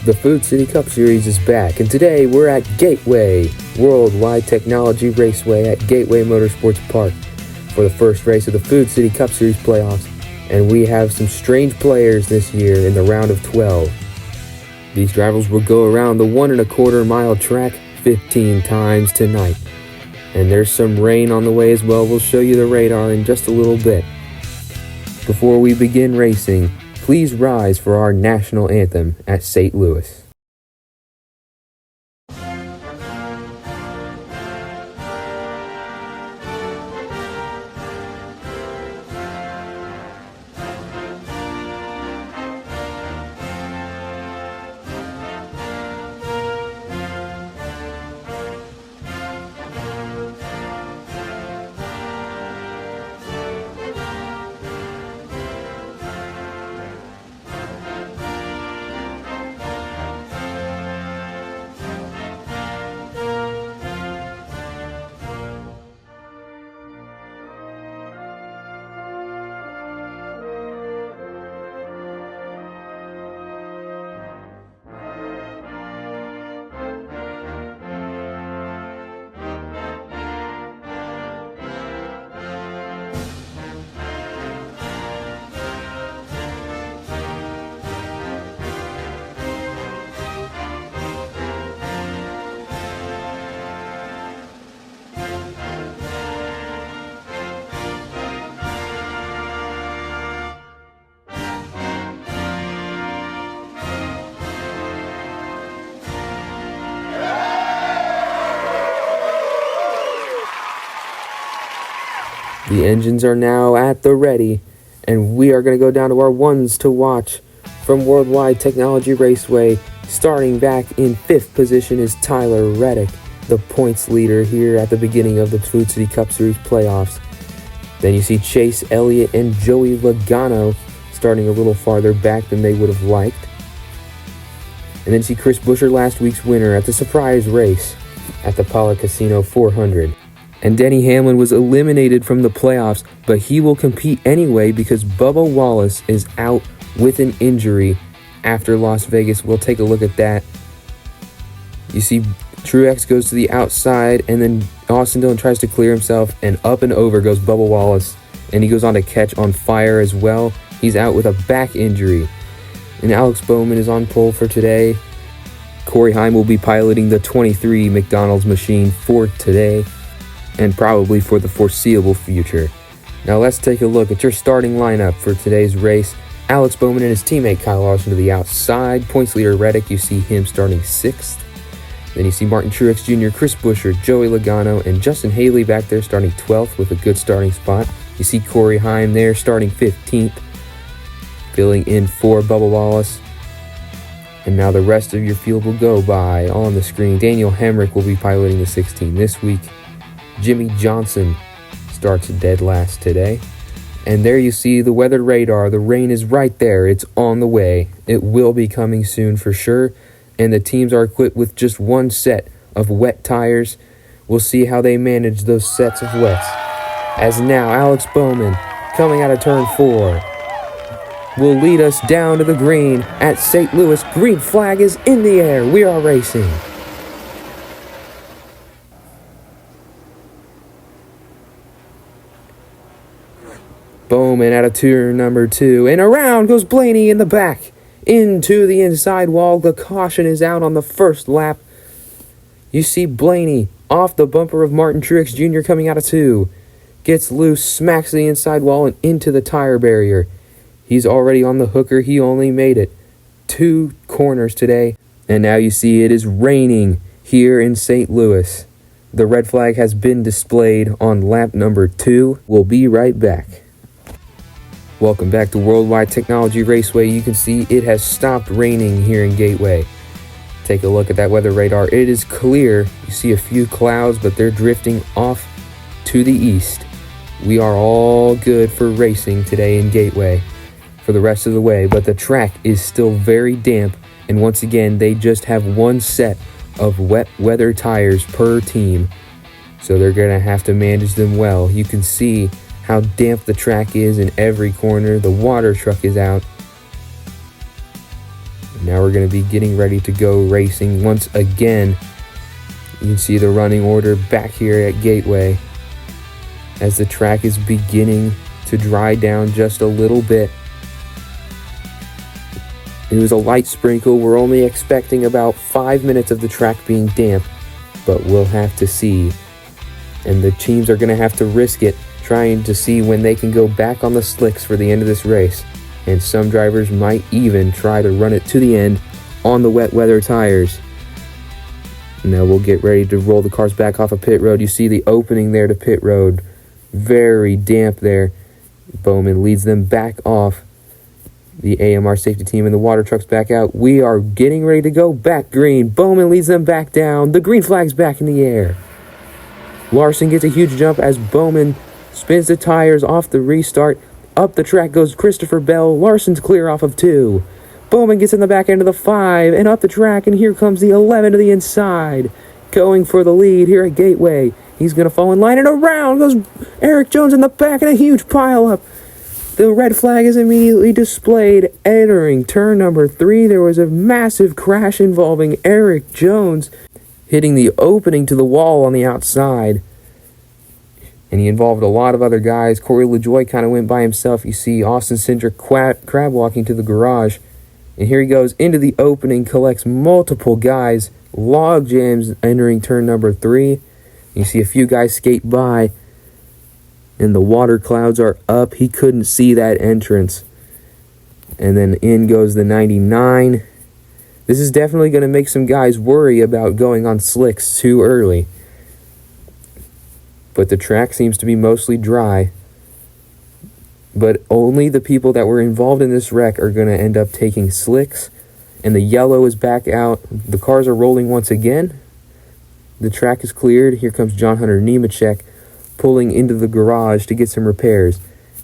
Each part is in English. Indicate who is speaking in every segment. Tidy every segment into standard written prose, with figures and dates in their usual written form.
Speaker 1: The Food City Cup Series is back, and today we're at Gateway, Worldwide Technology Raceway at Gateway Motorsports Park for the first race of the Food City Cup Series playoffs, and we have some strange players this year in the round of 12. These drivers will go around the 1.25 mile track 15 times tonight, and there's some rain on the way as well. We'll show you the radar in just a little bit. Before we begin racing, please rise for our national anthem at St. Louis. The engines are now at the ready, and we are going to go down to our ones to watch from Worldwide Technology Raceway. Starting back in 5th position is Tyler Reddick, the points leader here at the beginning of the Food City Cup Series playoffs. Then you see Chase Elliott and Joey Logano starting a little farther back than they would have liked. And then you see Chris Buescher, last week's winner at the surprise race at the Pala Casino 400. And Denny Hamlin was eliminated from the playoffs, but he will compete anyway because Bubba Wallace is out with an injury after Las Vegas. We'll take a look at that. You see Truex goes to the outside, and then Austin Dillon tries to clear himself, and up and over goes Bubba Wallace, and he goes on to catch on fire as well. He's out with a back injury. And Alex Bowman is on pole for today. Corey Heim will be piloting the 23 McDonald's machine for today, and probably for the foreseeable future. Now let's take a look at your starting lineup for today's race. Alex Bowman and his teammate Kyle Larson to the outside. Points leader Reddick, you see him starting 6th. Then you see Martin Truex Jr., Chris Buescher, Joey Logano, and Justin Haley back there starting 12th with a good starting spot. You see Corey Heim there starting 15th, filling in for Bubba Wallace. And now the rest of your field will go by on the screen. Daniel Hemrick will be piloting the 16 this week. Jimmy Johnson starts dead last today. And there you see the weather radar. The rain is right there. It's on the way. It will be coming soon for sure. And the teams are equipped with just one set of wet tires. We'll see how they manage those sets of wets. As now Alex Bowman, coming out of turn 4, will lead us down to the green at St. Louis. Green flag is in the air. We are racing. Bowman out of turn number 2, and around goes Blaney in the back into the inside wall. The caution is out on the first lap. You see Blaney off the bumper of Martin Truex Jr. coming out of 2. Gets loose, smacks the inside wall and into the tire barrier. He's already on the hooker. He only made it 2 corners today. And now you see it is raining here in St. Louis. The red flag has been displayed on lap number 2. We'll be right back. Welcome back to Worldwide Technology Raceway. You can see it has stopped raining here in Gateway. Take a look at that weather radar. It is clear. You see a few clouds, but they're drifting off to the east. We are all good for racing today in Gateway for the rest of the way, but the track is still very damp, and once again, they just have one set of wet weather tires per team, so they're going to have to manage them well. You can see how damp the track is in every corner. The water truck is out. Now we're going to be getting ready to go racing once again. You can see the running order back here at Gateway as the track is beginning to dry down just a little bit. It was a light sprinkle. We're only expecting about 5 minutes of the track being damp, but we'll have to see. And the teams are going to have to risk it, trying to see when they can go back on the slicks for the end of this race. And some drivers might even try to run it to the end on the wet weather tires. Now we'll get ready to roll the cars back off of pit road. You see the opening there to pit road. Very damp there. Bowman leads them back off. The AMR safety team and the water trucks back out. We are getting ready to go back green. Bowman leads them back down. The green flag's back in the air. Larson gets a huge jump as Bowman spins the tires off the restart. Up the track goes Christopher Bell. Larson's clear off of 2. Bowman gets in the back end of the 5 and up the track, and here comes the 11 to the inside. Going for the lead here at Gateway. He's going to fall in line, and around goes Eric Jones in the back and a huge pileup. The red flag is immediately displayed. Entering turn number 3, there was a massive crash involving Eric Jones hitting the opening to the wall on the outside. And he involved a lot of other guys. Corey LaJoy kind of went by himself. You see Austin Cindric crab walking to the garage. And here he goes into the opening, collects multiple guys. Log jams entering turn number 3. You see a few guys skate by. And the water clouds are up. He couldn't see that entrance. And then in goes the 99. This is definitely going to make some guys worry about going on slicks too early. But the track seems to be mostly dry. But only the people that were involved in this wreck are going to end up taking slicks. And the yellow is back out. The cars are rolling once again. The track is cleared. Here comes John Hunter Nemechek pulling into the garage to get some repairs.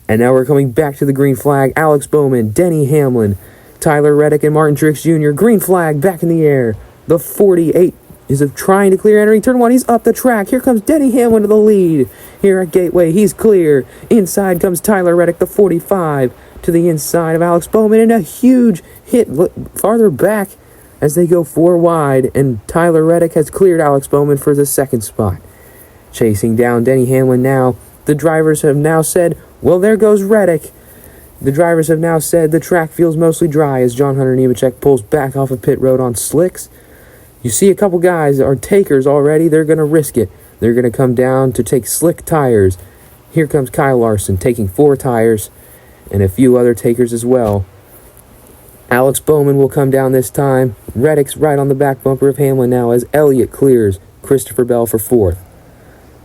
Speaker 1: And now we're coming back to the green flag. Alex Bowman, Denny Hamlin, Tyler Reddick, and Martin Truex Jr. Green flag back in the air. The 48 is trying to clear entering turn 1. He's up the track. Here comes Denny Hamlin to the lead. Here at Gateway, he's clear. Inside comes Tyler Reddick, the 45, to the inside of Alex Bowman, and a huge hit farther back as they go 4 wide, and Tyler Reddick has cleared Alex Bowman for the second spot. Chasing down Denny Hamlin now. The drivers have now said, well, there goes Reddick. The drivers have now said the track feels mostly dry as John Hunter Nemechek pulls back off of pit road on slicks. You see a couple guys are takers already. They're going to risk it. They're going to come down to take slick tires. Here comes Kyle Larson taking 4 tires and a few other takers as well. Alex Bowman will come down this time. Reddick's right on the back bumper of Hamlin now as Elliott clears Christopher Bell for 4th.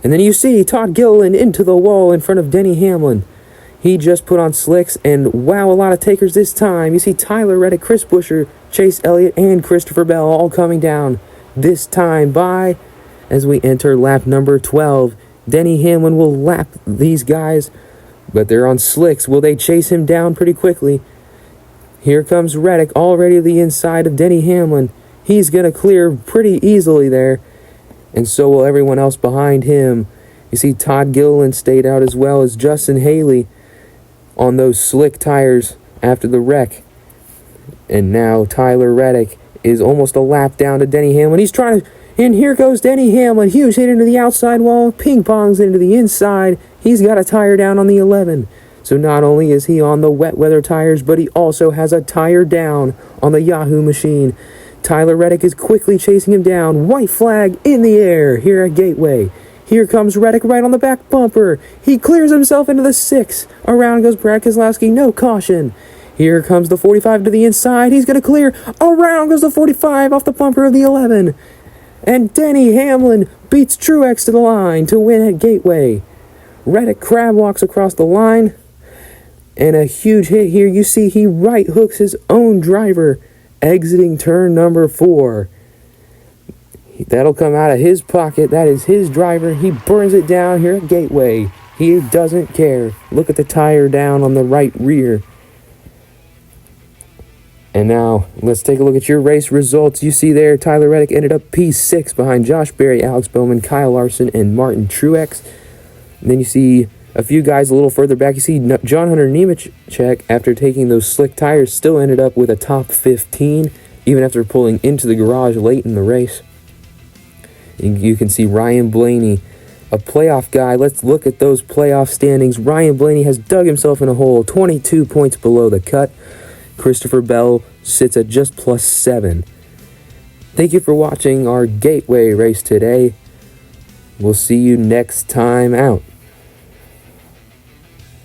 Speaker 1: And then you see Todd Gilliland into the wall in front of Denny Hamlin. He just put on slicks, and wow, a lot of takers this time. You see Tyler Reddick, Chris Buescher, Chase Elliott, and Christopher Bell all coming down this time by as we enter lap number 12. Denny Hamlin will lap these guys, but they're on slicks. Will they chase him down pretty quickly? Here comes Reddick already to the inside of Denny Hamlin. He's going to clear pretty easily there, and so will everyone else behind him. You see Todd Gilliland stayed out as well as Justin Haley on those slick tires after the wreck. And now Tyler Reddick is almost a lap down to Denny Hamlin. He's trying to, and here goes Denny Hamlin. Huge hit into the outside wall, ping-pongs into the inside. He's got a tire down on the 11. So not only is he on the wet weather tires, but he also has a tire down on the Yahoo machine. Tyler Reddick is quickly chasing him down. White flag in the air here at Gateway. Here comes Reddick right on the back bumper. He clears himself into the 6. Around goes Brad Keselowski, no caution. Here comes the 45 to the inside. He's going to clear. Around goes the 45 off the bumper of the 11. And Denny Hamlin beats Truex to the line to win at Gateway. Reddick crab walks across the line. And a huge hit here. You see he right hooks his own driver exiting turn number 4. That'll come out of his pocket. That is his driver. He burns it down here at Gateway. He doesn't care. Look at the tire down on the right rear. And now, let's take a look at your race results. You see there, Tyler Reddick ended up P6 behind Josh Berry, Alex Bowman, Kyle Larson, and Martin Truex. And then you see a few guys a little further back. You see John Hunter Nemechek, after taking those slick tires, still ended up with a top 15. even after pulling into the garage late in the race. You can see Ryan Blaney, a playoff guy. Let's look at those playoff standings. Ryan Blaney has dug himself in a hole, 22 points below the cut. Christopher Bell sits at just +7. Thank you for watching our Gateway race today. We'll see you next time out.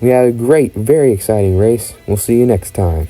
Speaker 1: We had a great, very exciting race. We'll see you next time.